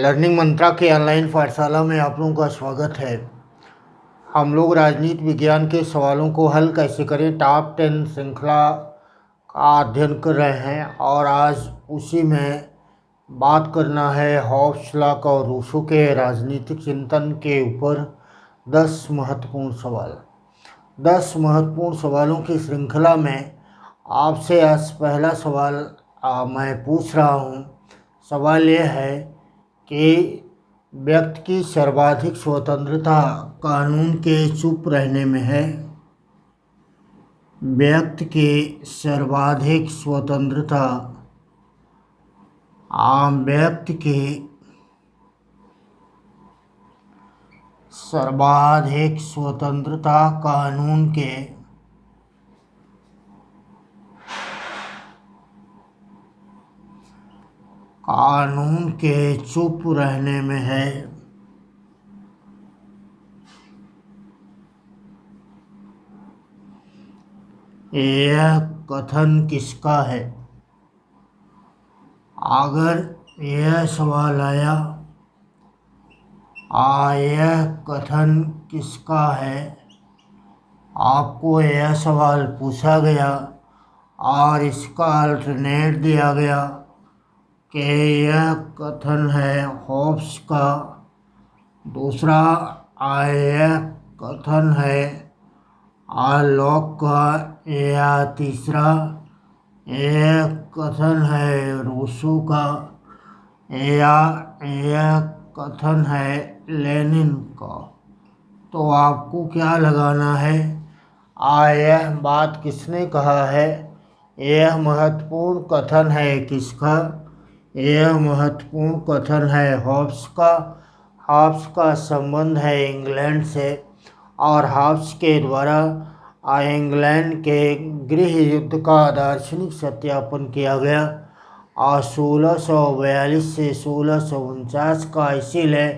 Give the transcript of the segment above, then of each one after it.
Learning मंत्रा के online पाठशाला में आप लोगों का स्वागत है। हम लोग राजनीति विज्ञान के सवालों को हल कैसे करें टॉप 10 श्रृंखला का अध्ययन कर रहे हैं और आज उसी में बात करना है हॉब्स लॉक और रूसो के राजनीतिक चिंतन के ऊपर 10 महत्वपूर्ण सवाल। 10 महत्वपूर्ण सवालों की श्रृंखला में आपसे आज पहला सवाल मैं पूछ रहा हूँ। सवाल यह है कि व्यक्ति की सर्वाधिक स्वतंत्रता कानून के चुप रहने में है। व्यक्ति की सर्वाधिक स्वतंत्रता व्यक्ति की सर्वाधिक स्वतंत्रता कानून के चुप रहने में है। यह कथन किसका है? अगर यह सवाल आया यह कथन किसका है, आपको यह सवाल पूछा गया और इसका अल्टरनेट दिया गया कि यह कथन है हॉब्स का, दूसरा यह कथन है लॉक का, या तीसरा यह कथन है रूसो का, या यह कथन है लेनिन का। तो आपको क्या लगाना है? यह बात किसने कहा है? यह महत्वपूर्ण कथन है किसका? यह महत्वपूर्ण कथन है हॉब्स का। हॉब्स का संबंध है इंग्लैंड से और हॉब्स के द्वारा इंग्लैंड के गृह युद्ध का दार्शनिक सत्यापन किया गया और 1642 से 1649 का, इसीलिए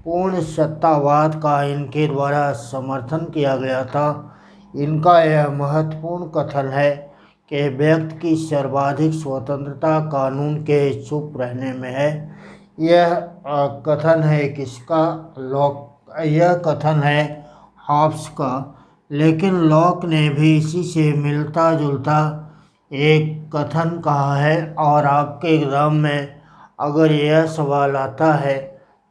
पूर्ण सत्तावाद का इनके द्वारा समर्थन किया गया था। इनका यह महत्वपूर्ण कथन है कि व्यक्ति की सर्वाधिक स्वतंत्रता कानून के चुप रहने में है। यह कथन है किसका? लॉक। यह कथन है हॉब्स का। लेकिन लॉक ने भी इसी से मिलता जुलता एक कथन कहा है और आपके एग्जाम में अगर यह सवाल आता है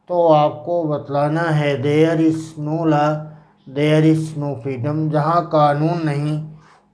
तो आपको बतलाना है there is no law there is no freedom. जहाँ कानून नहीं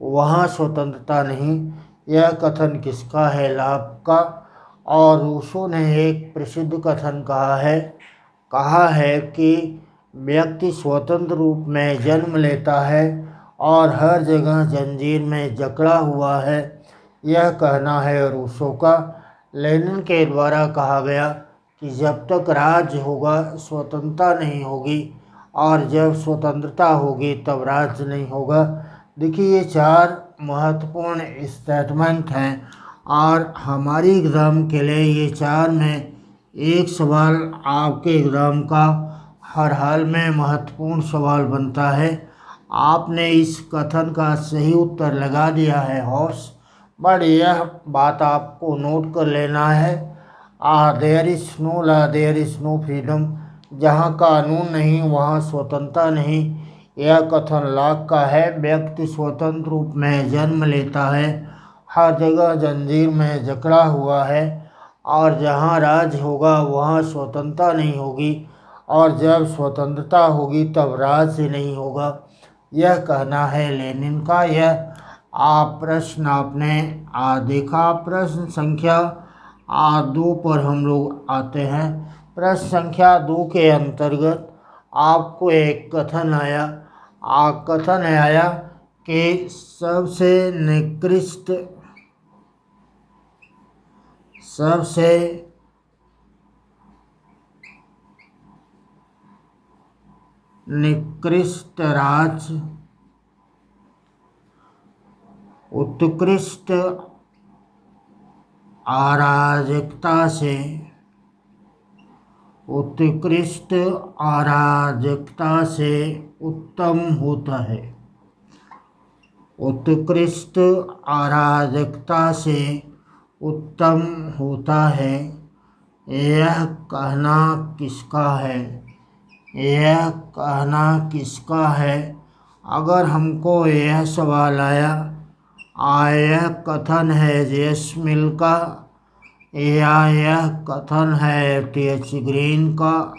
वहाँ स्वतंत्रता नहीं। यह कथन किसका है? लॉक का। और रूसो ने एक प्रसिद्ध कथन कहा है कि व्यक्ति स्वतंत्र रूप में जन्म लेता है और हर जगह जंजीर में जकड़ा हुआ है। यह कहना है रूसो का। लेनिन के द्वारा कहा गया कि जब तक राज्य होगा स्वतंत्रता नहीं होगी और जब स्वतंत्रता होगी तब राज्य नहीं होगा। देखिए ये 4 महत्वपूर्ण स्टेटमेंट हैं और हमारी एग्ज़ाम के लिए ये 4 में एक सवाल आपके एग्ज़ाम का हर हाल में महत्वपूर्ण सवाल बनता है। आपने इस कथन का सही उत्तर लगा दिया है हॉब्स, बट यह बात आपको नोट कर लेना है there is no law there is no freedom. जहाँ कानून नहीं वहाँ स्वतंत्रता नहीं। यह कथन लॉक का है। व्यक्ति स्वतंत्र रूप में जन्म लेता है, हर जगह जंजीर में जकड़ा हुआ है और जहाँ राज होगा वहाँ स्वतंत्रता नहीं होगी और जब स्वतंत्रता होगी तब राज्य नहीं होगा। यह कहना है लेनिन का। यह प्रश्न आपने देखा। प्रश्न संख्या 2 पर हम लोग आते हैं। प्रश्न संख्या 2 के अंतर्गत आपको एक कथन आया कि सबसे निकृष्ट राज्य उत्कृष्ट अराजकता से उत्तम होता है। उत्कृष्ट अराजकता से उत्तम होता है। यह कहना किसका है? यह कहना किसका है? अगर हमको यह सवाल आया, यह कथन है जेसमिल का या यह कथन है टी.एच. ग्रीन का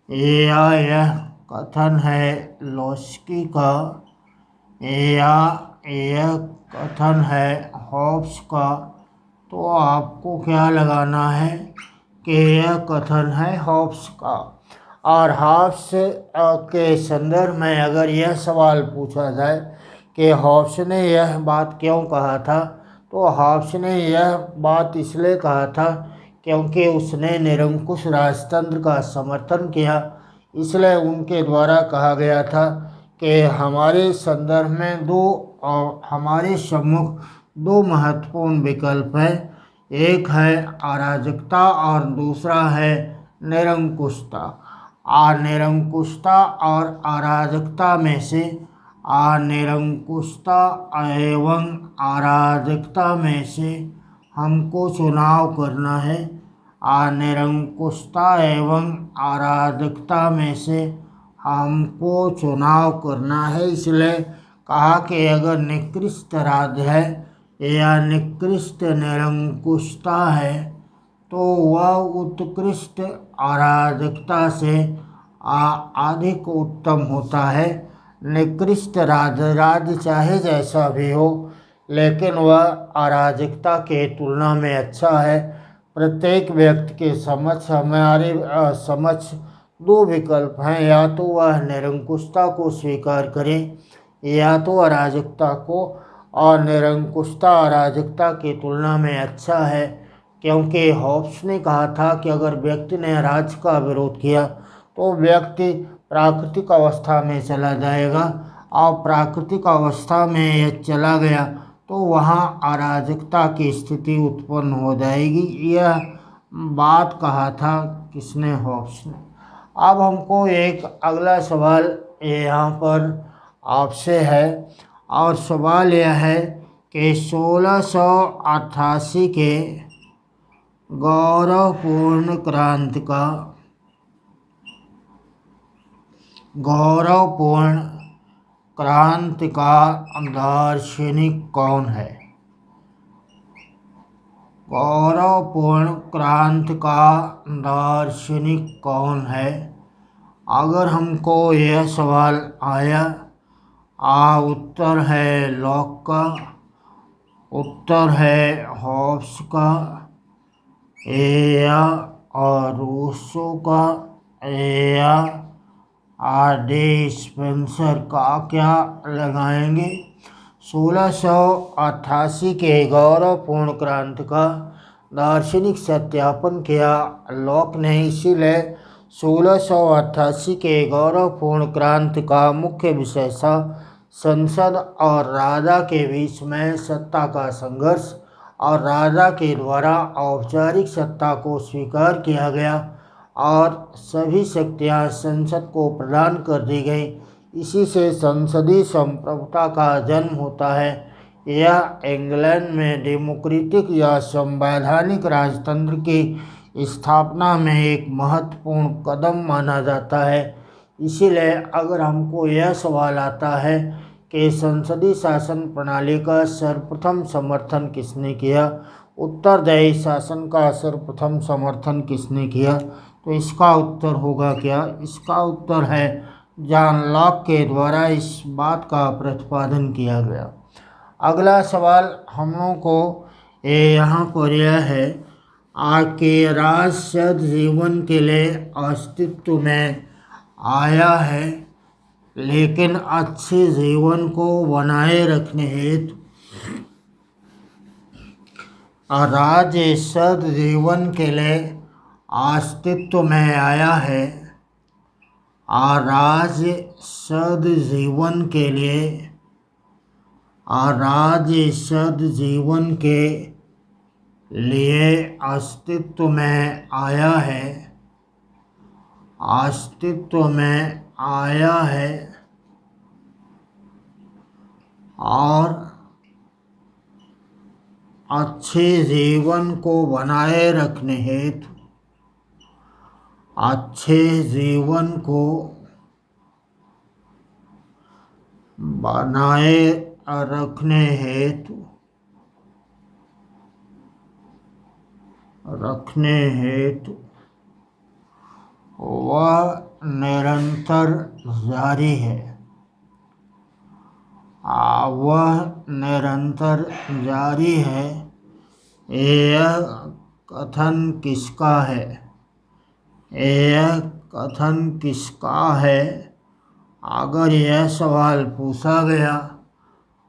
या यह कथन है लोस्की का या यह कथन है हॉब्स का, तो आपको क्या लगाना है कि यह कथन है हॉब्स का। और हॉब्स के संदर्भ में अगर यह सवाल पूछा जाए कि हॉब्स ने यह बात क्यों कहा था, तो हॉब्स ने यह बात इसलिए कहा था क्योंकि उसने निरंकुश राजतंत्र का समर्थन किया। इसलिए उनके द्वारा कहा गया था कि हमारे संदर्भ में हमारे सम्मुख दो महत्वपूर्ण विकल्प हैं, एक है अराजकता और दूसरा है निरंकुशता। निरंकुशता और अराजकता में से निरंकुशता एवं अराजकता में से हमको चुनाव करना है। निरंकुशता एवं अराजकता में से हमको चुनाव करना है। इसलिए कहा कि अगर निकृष्ट राज्य है या निकृष्ट निरंकुशता है तो वह उत्कृष्ट अराजकता से अधिक उत्तम होता है। निकृष्ट राज्य चाहे जैसा भी हो, लेकिन वह अराजकता के तुलना में अच्छा है। प्रत्येक व्यक्ति के हमारे समक्ष दो विकल्प हैं, या तो वह निरंकुशता को स्वीकार करे या तो अराजकता को। और निरंकुशता अराजकता की तुलना में अच्छा है, क्योंकि हॉब्स ने कहा था कि अगर व्यक्ति ने राज्य का विरोध किया तो व्यक्ति प्राकृतिक अवस्था में चला जाएगा, और प्राकृतिक अवस्था में यह चला गया तो वहाँ अराजकता की स्थिति उत्पन्न हो जाएगी। यह बात कहा था किसने? हॉब्स ने। अब हमको एक अगला सवाल यहाँ पर आपसे है, और सवाल यह है कि 1688 के गौरवपूर्ण क्रांति का दार्शनिक कौन है? गौरवपूर्ण क्रांति का दार्शनिक कौन है? अगर हमको यह सवाल आया, उत्तर है लॉक का, उत्तर है हॉब्स का या रूसो का या स्पेंसर का, क्या लगाएंगे? 1688 के गौरवपूर्ण क्रांति का दार्शनिक सत्यापन किया लॉक ने। इसीलिए 1688 के गौरवपूर्ण क्रांति का मुख्य विषय था संसद और राजा के बीच में सत्ता का संघर्ष, और राजा के द्वारा औपचारिक सत्ता को स्वीकार किया गया और सभी शक्तियां संसद को प्रदान कर दी गई। इसी से संसदीय संप्रभुता का जन्म होता है। यह इंग्लैंड में डेमोक्रेटिक या संवैधानिक राजतंत्र की स्थापना में एक महत्वपूर्ण कदम माना जाता है। इसीलिए अगर हमको यह सवाल आता है कि संसदीय शासन प्रणाली का सर्वप्रथम समर्थन किसने किया, उत्तरदायी शासन का सर्वप्रथम समर्थन किसने किया, तो इसका उत्तर होगा क्या? इसका उत्तर है जॉन लॉक के द्वारा इस बात का प्रतिपादन किया गया। अगला सवाल हम लोगों को यहाँ पर यह है कि राज्य जीवन के लिए अस्तित्व में आया है, लेकिन अच्छे जीवन को बनाए रखने हेतु राज्य सद जीवन के लिए अस्तित्व में आया है। राज्य सद जीवन के लिए राज्य सद जीवन के लिए अस्तित्व में आया है, अस्तित्व में आया है। और अच्छे जीवन को बनाए रखने हेतु अच्छे जीवन को बनाए रखने हेतु वह निरंतर जारी है। वह निरंतर जारी है। यह कथन किसका है? यह कथन किसका है? अगर यह सवाल पूछा गया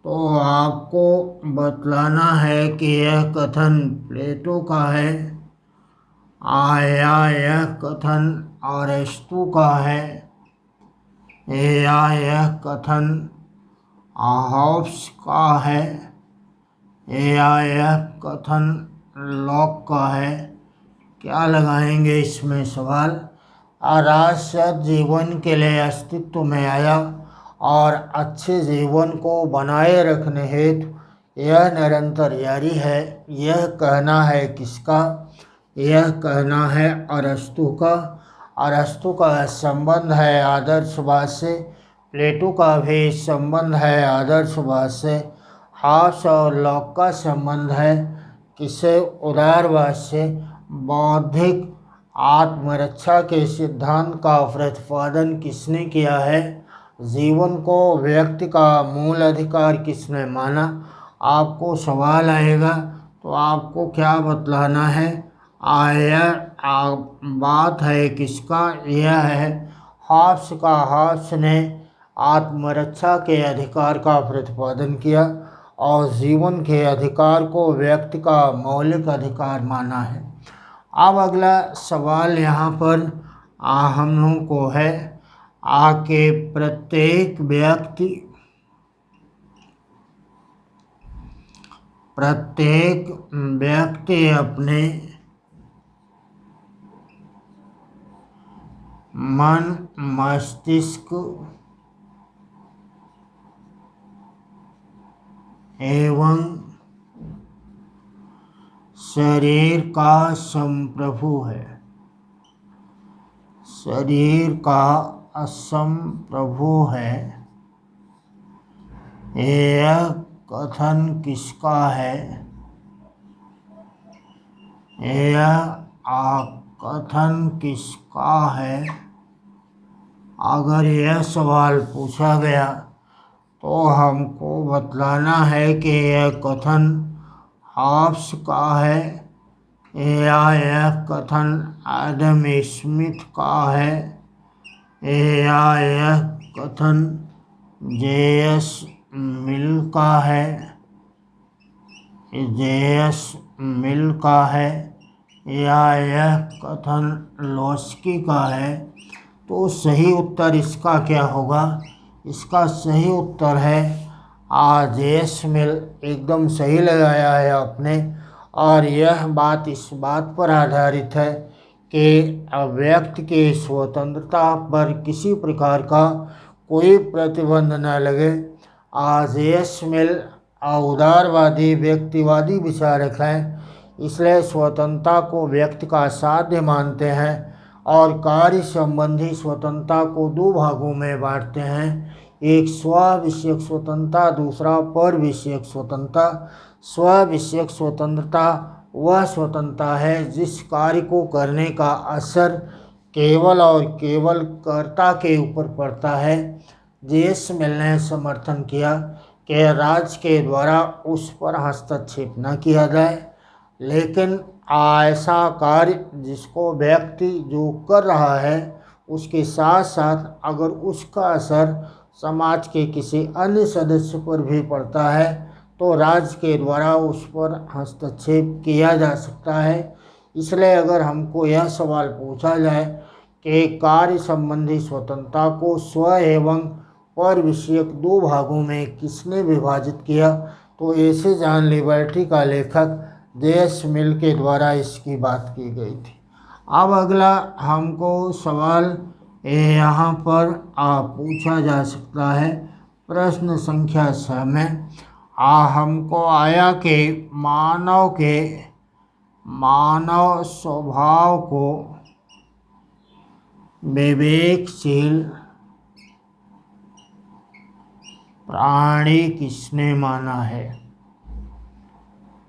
तो आपको बतलाना है कि यह कथन प्लेटो का है या यह कथन अरिस्टो का है या यह कथन हॉब्स का है या यह कथन लॉक का है। क्या लगाएंगे इसमें सवाल? राज जीवन के लिए अस्तित्व में आया और अच्छे जीवन को बनाए रखने हेतु यह निरंतर जारी है। यह कहना है किसका? यह कहना है अरस्तु का। अरस्तु का संबंध है आदर्शवाद से। प्लेटो का भी संबंध है आदर्शवाद से। हॉब्स और लॉक का संबंध है किसे? उदारवाद से। बौद्धिक आत्मरक्षा के सिद्धांत का प्रतिपादन किसने किया है? जीवन को व्यक्ति का मूल अधिकार किसने माना? आपको सवाल आएगा तो आपको क्या बतलाना है? बात है किसका? यह है हॉब्स का। हॉब्स ने आत्मरक्षा के अधिकार का प्रतिपादन किया और जीवन के अधिकार को व्यक्ति का मौलिक अधिकार माना है। अब अगला सवाल यहाँ पर हम लोगों को है कि प्रत्येक व्यक्ति अपने मन, मस्तिष्क एवं शरीर का संप्रभु है। शरीर का असंप्रभु है। यह कथन किसका है? यह कथन किसका है? अगर यह सवाल पूछा गया तो हमको बतलाना है कि यह कथन हॉब्स का है या यह कथन एडम स्मिथ का है या यह कथन जे.एस. मिल का है या यह कथन लोस्की का है। तो सही उत्तर इसका क्या होगा? इसका सही उत्तर है जे.एस. मिल। एकदम सही लगाया है आपने। और यह बात इस बात पर आधारित है कि व्यक्ति की स्वतंत्रता पर किसी प्रकार का कोई प्रतिबंध न लगे। जे.एस. मिल उदारवादी व्यक्तिवादी विचारक हैं, इसलिए स्वतंत्रता को व्यक्ति का साध्य मानते हैं और कार्य संबंधी स्वतंत्रता को दो भागों में बांटते हैं। एक स्व विषयक स्वतंत्रता, दूसरा पर विषयक स्वतंत्रता। स्व विषयक स्वतंत्रता वह स्वतंत्रता है जिस कार्य को करने का असर केवल और केवल कर्ता के ऊपर पड़ता है। जे.एस. मिल ने समर्थन किया कि राज्य के द्वारा उस पर हस्तक्षेप न किया जाए, लेकिन ऐसा कार्य जिसको व्यक्ति जो कर रहा है उसके साथ साथ अगर उसका असर समाज के किसी अन्य सदस्य पर भी पड़ता है तो राज्य के द्वारा उस पर हस्तक्षेप किया जा सकता है। इसलिए अगर हमको यह सवाल पूछा जाए कि कार्य संबंधी स्वतंत्रता को स्व एवं पर विषयक दो भागों में किसने विभाजित किया, तो ऐसे जॉन लिबर्टी का लेखक जे.एस. मिल के द्वारा इसकी बात की गई थी। अब अगला हमको सवाल यहाँ पर पूछा जा सकता है। प्रश्न संख्या 6 में हमको आया कि मानव स्वभाव को विवेकशील प्राणी किसने माना है?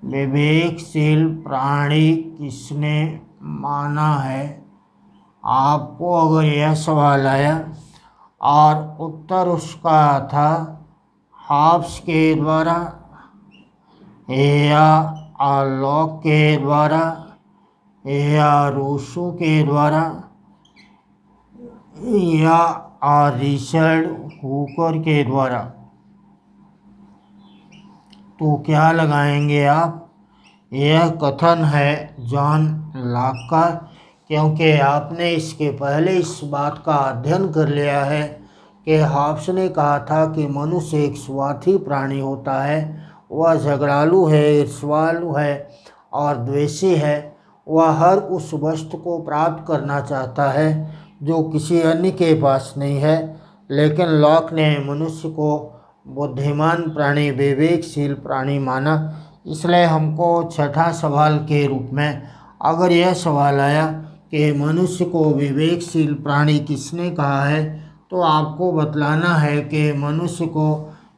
विवेकशील प्राणी किसने माना है? आपको अगर यह सवाल आया और उत्तर उसका था हॉब्स के द्वारा या लॉक के द्वारा या रूसो के द्वारा या रिचर्ड हुकर के द्वारा, तो क्या लगाएंगे आप? यह कथन है जॉन लॉक का, क्योंकि आपने इसके पहले इस बात का अध्ययन कर लिया है कि हॉब्स ने कहा था कि मनुष्य एक स्वार्थी प्राणी होता है, वह झगड़ालू है, ईर्ष्यालु है और द्वेषी है। वह हर उस वस्तु को प्राप्त करना चाहता है जो किसी अन्य के पास नहीं है। लेकिन लॉक ने मनुष्य को बुद्धिमान प्राणी, विवेकशील प्राणी माना। इसलिए हमको छठा सवाल के रूप में अगर यह सवाल आया कि मनुष्य को विवेकशील प्राणी किसने कहा है, तो आपको बतलाना है कि मनुष्य को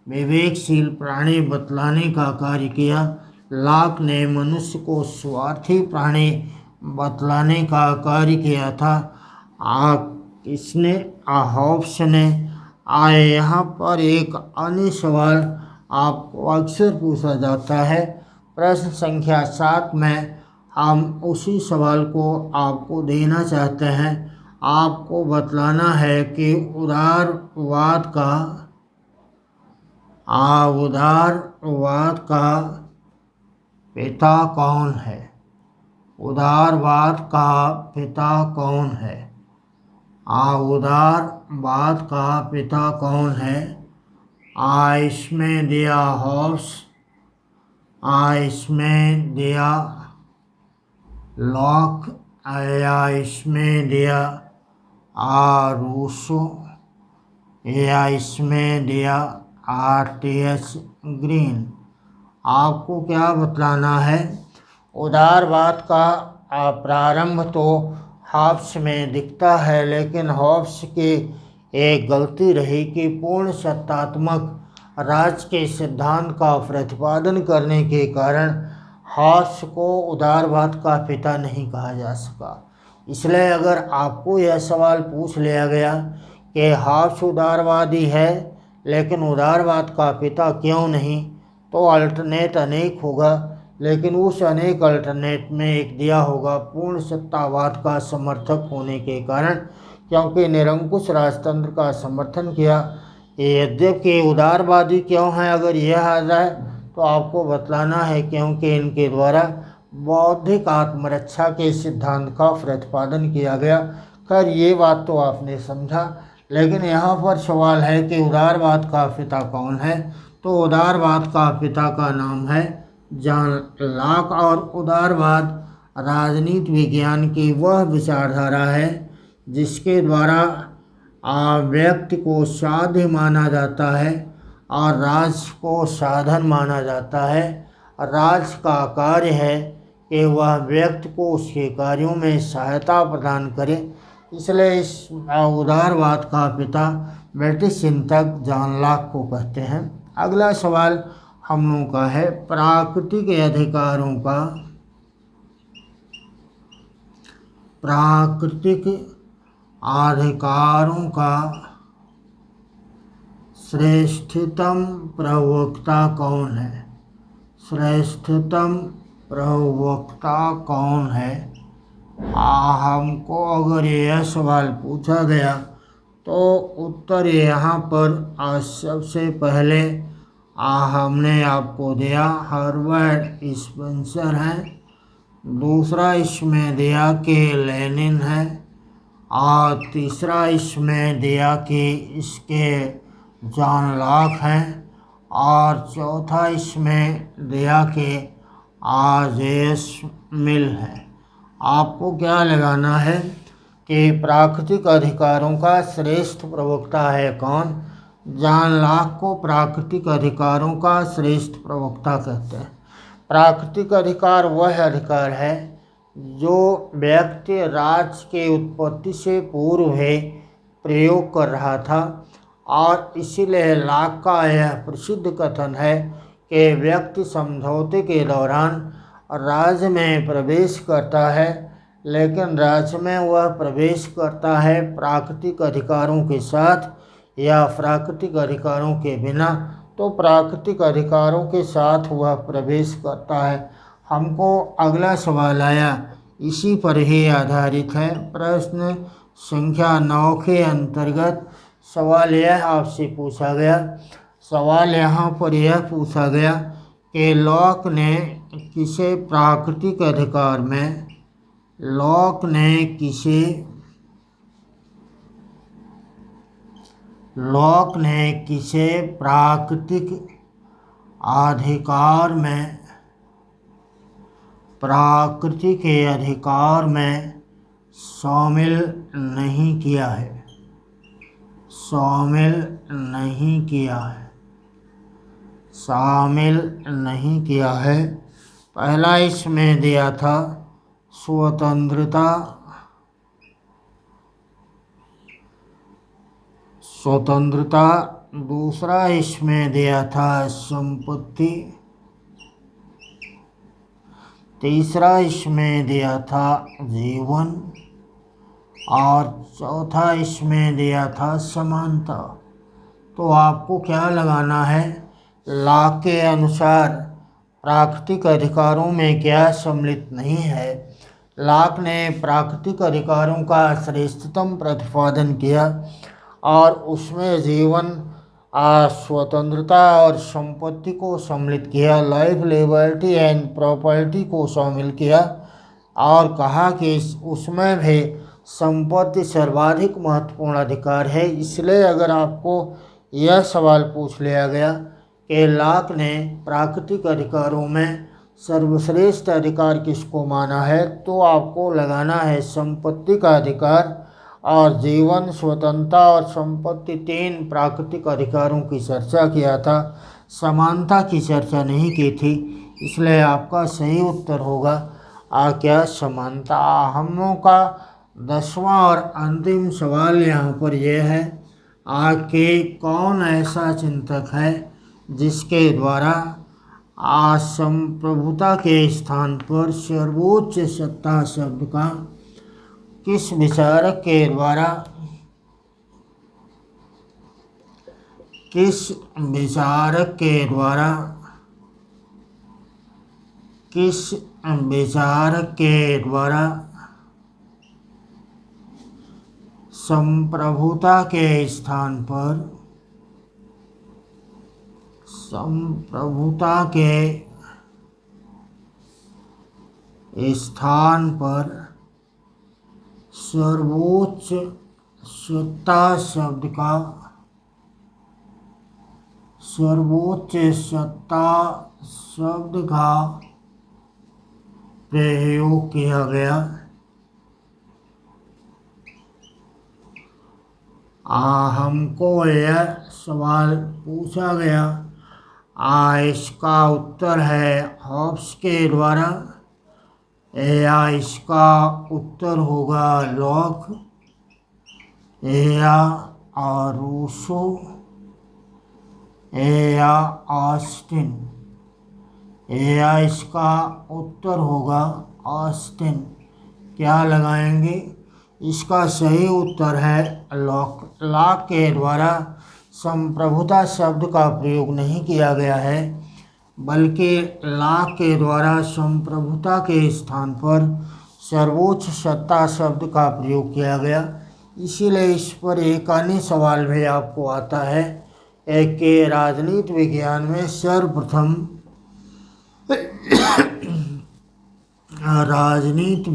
विवेकशील प्राणी बतलाने का कार्य किया लॉक ने। मनुष्य को स्वार्थी प्राणी बतलाने का कार्य किया था किसने? हॉब्स ने। आए यहाँ पर एक अन्य सवाल आपको अक्सर पूछा जाता है। प्रश्न संख्या 7 में हम उसी सवाल को आपको देना चाहते हैं। आपको बतलाना है कि उदारवाद का पिता कौन है? उदारवाद का पिता कौन है? उदारवाद का पिता कौन है? इसमें दिया हॉब्स, इसमें दिया लॉक, या इसमें दिया रूसो, या इसमें दिया टी.एस. ग्रीन। आपको क्या बतलाना है? उदारवाद का प्रारंभ तो हॉब्स में दिखता है, लेकिन हॉब्स की एक गलती रही कि पूर्ण सत्तात्मक राज के सिद्धांत का प्रतिपादन करने के कारण हॉब्स को उदारवाद का पिता नहीं कहा जा सका। इसलिए अगर आपको यह सवाल पूछ लिया गया कि हॉब्स उदारवादी है लेकिन उदारवाद का पिता क्यों नहीं, तो अल्टरनेट अनेक होगा, लेकिन उस अनेक अल्टरनेट में एक दिया होगा पूर्ण सत्तावाद का समर्थक होने के कारण, क्योंकि निरंकुश राजतंत्र का समर्थन किया। यद्यपि उदारवादी क्यों हैं, अगर यह आ जाए तो आपको बतलाना है क्योंकि इनके द्वारा बौद्धिक आत्मरक्षा के सिद्धांत का प्रतिपादन किया गया। खैर ये बात तो आपने समझा, लेकिन यहाँ पर सवाल है कि उदारवाद का पिता कौन है? तो उदारवाद का पिता का नाम है जॉन लॉक। और उदारवाद राजनीति विज्ञान की वह विचारधारा है जिसके द्वारा व्यक्ति को साध्य माना जाता है और राज को साधन माना जाता है। राज का कार्य है कि वह व्यक्ति को उसके कार्यों में सहायता प्रदान करे। इसलिए इस उदारवाद का पिता ब्रिटिश चिंतक जॉन लॉक को कहते हैं। अगला सवाल हम लोगों का है प्राकृतिक अधिकारों का श्रेष्ठतम प्रवक्ता कौन है? श्रेष्ठतम प्रवक्ता कौन है? हमको अगर यह सवाल पूछा गया तो उत्तर यहाँ पर सबसे पहले हमने आपको दिया हर्बर्ट स्पेंसर है, दूसरा इसमें दिया कि लेनिन है, और तीसरा इसमें दिया कि इसके जॉन लॉक हैं, और चौथा इसमें दिया कि जेएस मिल है। आपको क्या लगाना है कि प्राकृतिक अधिकारों का श्रेष्ठ प्रवक्ता है कौन? जॉन लॉक को प्राकृतिक अधिकारों का श्रेष्ठ प्रवक्ता कहते हैं। प्राकृतिक अधिकार वह अधिकार है जो व्यक्ति राज के उत्पत्ति से पूर्व है प्रयोग कर रहा था। और इसीलिए लाक का यह प्रसिद्ध कथन है कि व्यक्ति समझौते के दौरान राज्य में प्रवेश करता है, लेकिन राज्य में वह प्रवेश करता है प्राकृतिक अधिकारों के साथ या प्राकृतिक अधिकारों के बिना। तो प्राकृतिक अधिकारों के साथ वह प्रवेश करता है। हमको अगला सवाल आया, इसी पर ही आधारित है। प्रश्न संख्या 9 के अंतर्गत सवाल यह आपसे पूछा गया, सवाल यहाँ पर यह पूछा गया कि लॉक ने किसे प्राकृतिक अधिकार में, लॉक ने किसे प्राकृतिक अधिकार में, प्रकृति के अधिकार में शामिल नहीं किया है, शामिल नहीं किया है। पहला इसमें दिया था स्वतंत्रता, दूसरा इसमें दिया था संपत्ति, तीसरा इसमें दिया था जीवन, और चौथा इसमें दिया था समानता। तो आपको क्या लगाना है, लॉक के अनुसार प्राकृतिक अधिकारों में क्या सम्मिलित नहीं है। लॉक ने प्राकृतिक अधिकारों का श्रेष्ठतम प्रतिपादन किया और उसमें जीवन, स्वतंत्रता और संपत्ति को सम्मिलित किया, लाइफ, लिबर्टी एंड प्रॉपर्टी को शामिल किया, और कहा कि उसमें भी संपत्ति सर्वाधिक महत्वपूर्ण अधिकार है। इसलिए अगर आपको यह सवाल पूछ लिया गया कि लॉक ने प्राकृतिक अधिकारों में सर्वश्रेष्ठ अधिकार किसको माना है, तो आपको लगाना है संपत्ति का अधिकार, और जीवन, स्वतंत्रता और संपत्ति 3 प्राकृतिक अधिकारों की चर्चा किया था, समानता की चर्चा नहीं की थी। इसलिए आपका सही उत्तर होगा क्या, समानता। हम लोगों का 10वां और अंतिम सवाल यहाँ पर यह है कि कौन ऐसा चिंतक है जिसके द्वारा संप्रभुता के स्थान पर सर्वोच्च सत्ता शब्द का किस विचारक के द्वारा, किस विचारक के द्वारा संप्रभुता के स्थान पर, संप्रभुता के स्थान पर सर्वोच्च सत्ता शब्द का, सर्वोच्च सत्ता शब्द का प्रयोग किया गया। हमको यह सवाल पूछा गया, इसका उत्तर है हॉब्स के द्वारा, या इसका उत्तर होगा लॉक, या रूसो, या ऑस्टिन, या इसका उत्तर होगा ऑस्टिन। क्या लगाएंगे, इसका सही उत्तर है लॉक। लॉक के द्वारा संप्रभुता शब्द का प्रयोग नहीं किया गया है, बल्कि लॉक के द्वारा संप्रभुता के स्थान पर सर्वोच्च सत्ता शब्द का प्रयोग किया गया। इसीलिए इस पर एक अन्य सवाल भी आपको आता है कि राजनीति विज्ञान में सर्वप्रथम राजनीति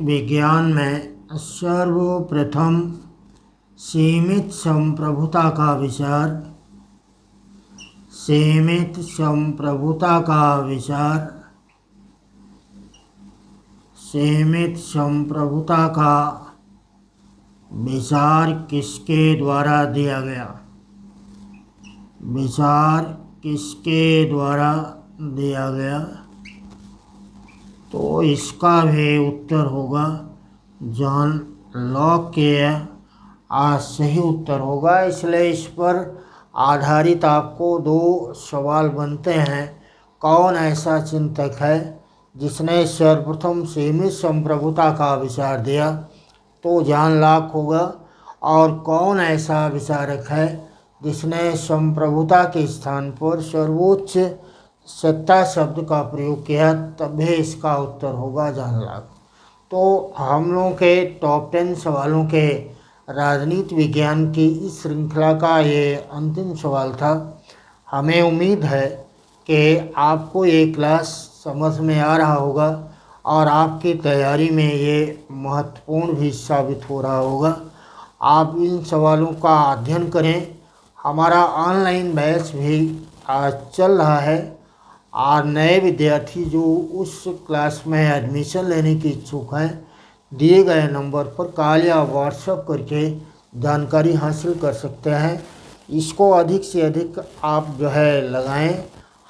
विज्ञान में सर्वप्रथम सीमित संप्रभुता का विचार, सीमित संप्रभुता का विचार, सीमित संप्रभुता का विचार किसके द्वारा दिया गया, विचार किसके द्वारा दिया गया? तो इसका भी उत्तर होगा जॉन लॉक के। आज सही उत्तर होगा। इसलिए इस पर आधारित आपको 2 सवाल बनते हैं। कौन ऐसा चिंतक है जिसने सर्वप्रथम सीमित संप्रभुता का विचार दिया? तो जॉन लॉक होगा। और कौन ऐसा विचारक है जिसने संप्रभुता के स्थान पर सर्वोच्च सत्ता शब्द का प्रयोग किया? तब भी इसका उत्तर होगा जॉन लॉक। तो हम लोगों के टॉप 10 सवालों के राजनीति विज्ञान की इस श्रृंखला का ये अंतिम सवाल था। हमें उम्मीद है कि आपको ये क्लास समझ में आ रहा होगा और आपकी तैयारी में ये महत्वपूर्ण भी साबित हो रहा होगा। आप इन सवालों का अध्ययन करें। हमारा ऑनलाइन बैच भी आज चल रहा है और नए विद्यार्थी जो उस क्लास में एडमिशन लेने की इच्छुक हैं, दिए गए नंबर पर कॉल या व्हाट्सएप करके जानकारी हासिल कर सकते हैं। इसको अधिक से अधिक आप जो है लगाएं,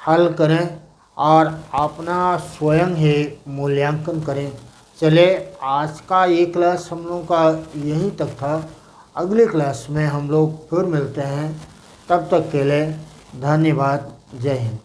हल करें और अपना स्वयं ही मूल्यांकन करें। चले, आज का ये क्लास हम लोग का यहीं तक था। अगले क्लास में हम लोग फिर मिलते हैं। तब तक के लिए धन्यवाद। जय हिंद।